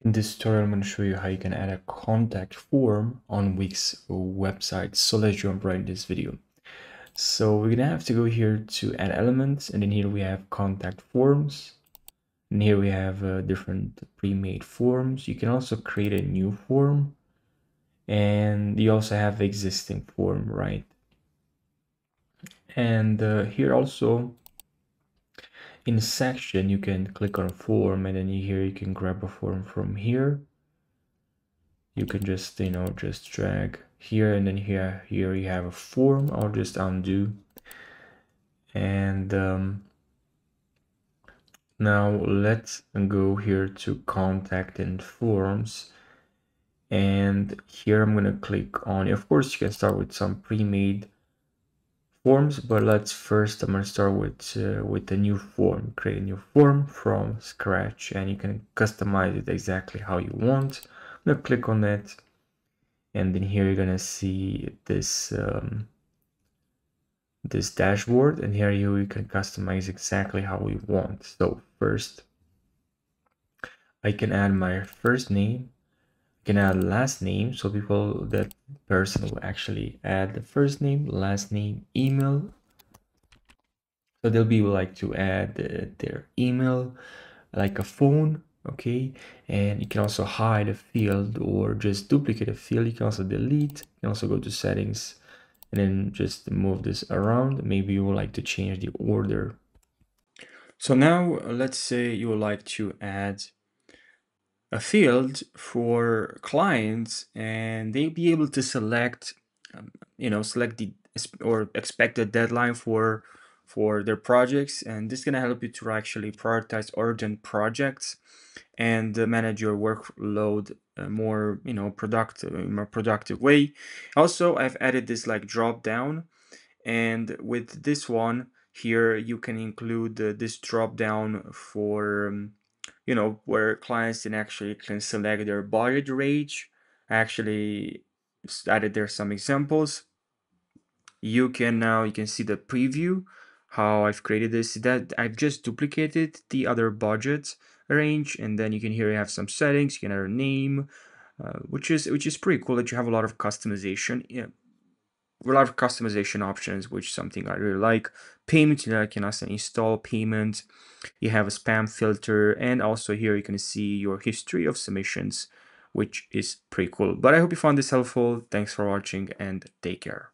In this tutorial, I'm going to show you how you can add a contact form on Wix website. So let's jump right into this video. So we're going to have to go here to add elements, and then here we have contact forms. And here we have different pre-made forms. You can also create a new form, and you also have existing form, right? And here also in section, you can click on a form, and then here you can grab a form from here. You can just, just drag here, and then here you have a form. I'll just undo. And now let's go here to contact and forms. And here I'm going to click on, of course, you can start with some pre-made forms, but let's first, I'm going to start with a new form. Create a new form from scratch, and you can customize it exactly how you want. I'm going to click on it, and then here you're going to see this this dashboard, and here you can customize exactly how we want. So first I can add my first name, I can add last name, so that person will actually add the first name, last name, email. So they'll be like to add their email, like a phone, okay? And you can also hide a field or just duplicate a field. You can also delete. You can also go to settings and then just move this around. Maybe you would like to change the order. So now let's say you would like to add a field for clients, and they'll be able to select, select the or expected deadline for their projects, and this is gonna help you to actually prioritize urgent projects and manage your workload more, more productive way. Also, I've added this like drop down, and with this one here you can include this drop down for where clients can select their budget range. I actually added there some examples. You can see the preview how I've created this. That I've just duplicated the other budget range, and then you can here you have some settings. You can add a name, which is pretty cool that you have a lot of customization. Yeah, a lot of customization options, which is something I really like. Payment, you can also install payment. You have a spam filter, and also here you can see your history of submissions, which is pretty cool. But I hope you found this helpful. Thanks for watching, and take care.